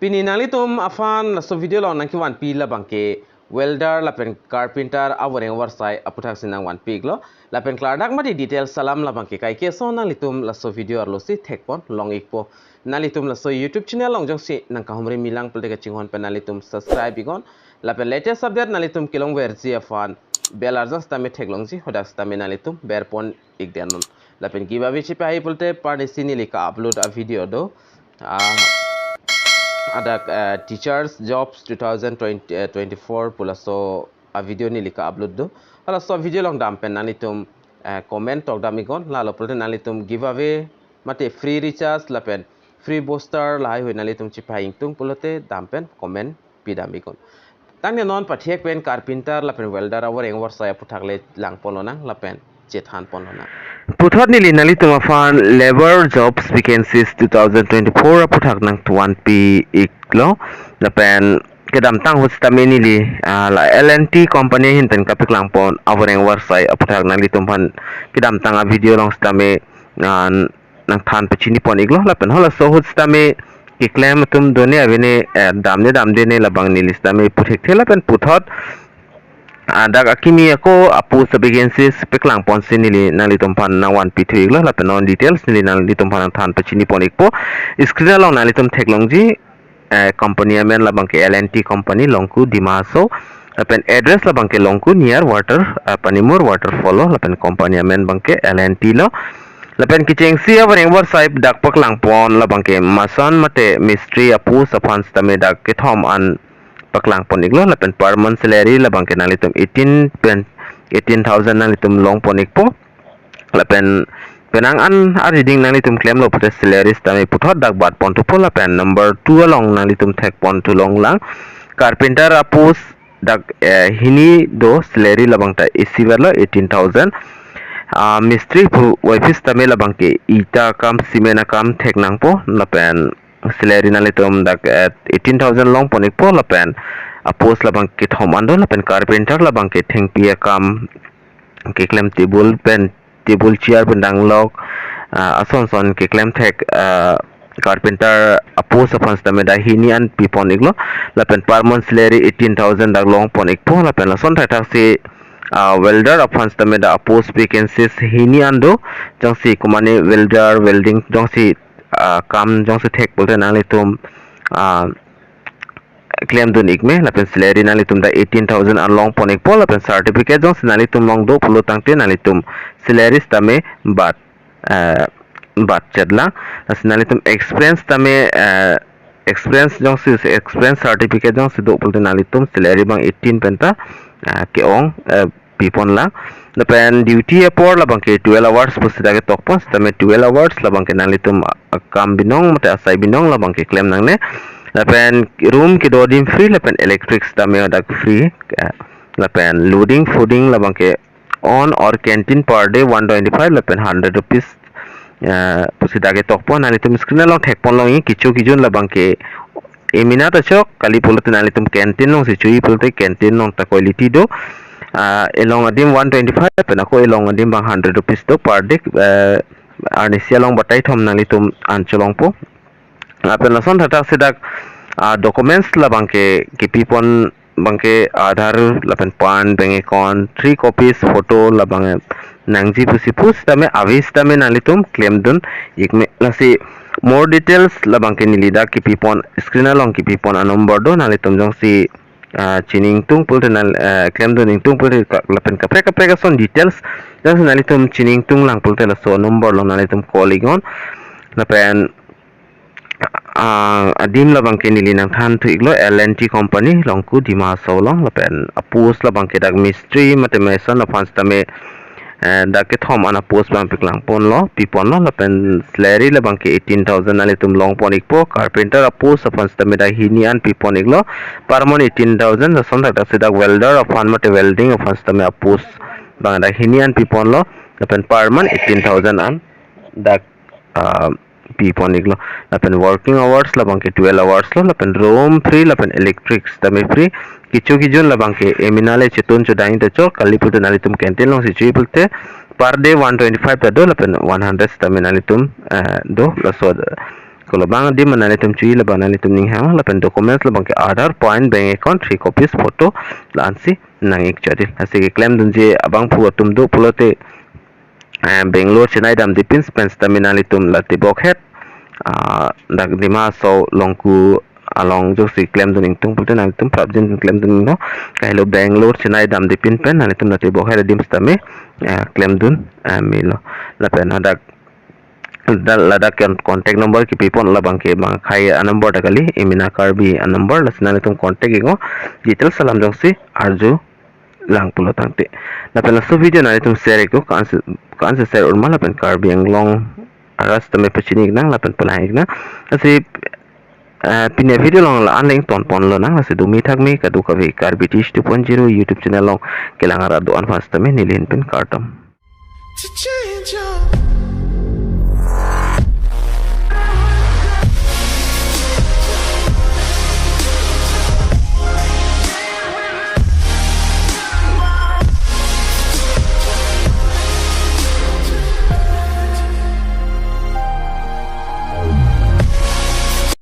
Pini nalitum afan la so video long nangki 1 pi la bangke welder la pen carpenter awareng AWARSAI aputhak sinang 1 pi lo la pen klardak mati detail salam la bangke kai ke so nalitum la so video arlo si thekpon long ikpo nalitum la so YouTube channel long jong si nang kahumri milang pelte chinghon pen nalitum subscribe igon la pen latest update nalitum kilong versi afan belarjas tame theklong ji hodas tame nalitum berpon ikdenon la pen gibawi chipe ai pelte partisini lika upload a video do ada teachers jobs 2024 pula so a video ni lika upload do hala so video long dam pen nalitum comment tok dam igon lalo pulte nalitum giveaway mate free recharge la pen free booster lai hoi nalitum chipai tung pulote dam pen comment pidam igon tangne non pathiek pen carpenter la pen welder AWARSAI AWARSAI puthakle lang polona la pen chethan polona puthot nili nalitum afan labor jobs vacancies 2024 puthak nang 1p iklo la pen kedam tang hus tameni li la LNT company hin pen kapik lang pon AWARSAI AWARSAI puthak nalitum pan kedam tang a video long stame nang than pachini pon iklo la pen hola so hus tame ki claim tum done avene damne ne labang nilis tame puthek thela pen puthot dak akimi ako apu sa vacancies peklang pon sinili nalitum pan na 1p3 la pen on details nili nalitum pan than pachini pon ikpo screen long nalitum theklong ji company amen labang ke LNT company longku dimaso pen address labang ke longku near water panimur waterfall la pen company amen bang ke LNT lo lapen kicheng sia wareng AWARSAI dak paklang pon labang ke masan mate mystery apu sa fans tame dak ke thom an paklang pon iglo lapen per month salary labang ke nalitum 18,000 nalitum long pon ikpo lapen penang an reading nalitum claim lo pute salary tame puthot dak bat pon tu pon lapen number 2 along nalitum thek pon tu long lang carpenter apus dak hini do salary labang ta isi verlo 18,000 mystery wifis tame labang ke ita kam simena kam thek nang po lapen salary nalitum dak 18,000 long ponik po lapen apos labang ke thomando lapen carpenter labang ke thengpia kam ke claim table pen table chair pendang lok ason son ke claim thek carpenter apos apans tame da hini an pipon iglo lapen per month salary 18,000 dak long ponik po lapen lason thak si welder apans tame da apos vacancies hini ando jongsi kumani welder welding jongsi kam jong se thek bolte nalitum claim dun ikme lapen salary nalitum da 18,000 an long ponik pol lapen certificate jong se nalitum long do pulo tangte nalitum salary tame bat chadla as nalitum experience tame experience jong se experience certificate jong se do pulte nalitum salary bang 18 penta ke ong pipon la lapen duty apor labang ke 12 hours pusida ke tokpon tame 12 hours labang ke nalitum kam binong mate asai binong labang ke claim nang ne lapen room ke dodim free lapen electric tame dak free lapen loading fooding labang ke on or canteen per day 125 lapen 100 rupees pusida ke tokpon nalitum screen long thekpon long kichu kijun labang ke emina ta chok kali pulut nalitum canteen long si chui pulte canteen long ta quality do elong adim 125 pen ako elong adim bang 100 rupees to per day arnisia long batai thom nalitum ancholong po apen lason thata sedak documents la bangke kipipon bangke aadhar lapen pan bank account 3 copies photo la bang nangji pusipus tame avis tame nalitum claim dun ikme lasi more details la bangke nilida kipipon screen long kipipon a number do nalitum jongsi chining tung pulte nal claim do ning tung pulte lapen kapre son details jong nalitum chining tung lang pulte la so number long nalitum calling on lapen adim labang ke nili nang than tu iglo LNT company longku dima solong lapen apus labang ke dak mystery mathematician la fans tame dak ke thom ana post bang piklang pon lo pipon lo lapen salary labang ke 18,000 nalitum long pon ikpo carpenter apus fans tame da hini an pipon iglo parmon 18,000 la son dak sedak welder afan mate welding fans tame apus bang da hini an pipon lo lapen parmon 18,000 an dak pipon iglo lapen working hours labang ke 12 hours lo lapen room free lapen electric tame free kichu kijun labang ke eminale chetun chodang te chok kaliput nalitum canteen long si chui pulte per day 125 ta do lapen 100 tame nalitum do la so kalau bang di mana nitum cui labang nitum ning hang lapen documents labang ke Aadhaar point bank account 3 copies photo lansi nangik jadi asik claim dun je abang pu tum do pulote Bangalore Chennai dam dipin spens terminal itum lati bokhet dak dima so longku along jo si claim dun tung pulte nang tum prabjin claim dun no kailo Bangalore Chennai dam dipin pen nang itum lati bokhet dim stame claim dun milo lapen adak ladak yang contact number ki pipon labang ke bang khai a number dakali imina Karbi a number lasna itum contact ingo details salam jong si arju lang pulo tangte lapen so video na itum share ko kan se share urma lapen Karbi anglong aras tame pechini nang lapen pelai na asi pinnya video long la anleng ton pon lo nang asi dumi thak me kadu ka ve Karbi 2.0 YouTube channel long kelang ara do an fast tame nilin pen KARDOM.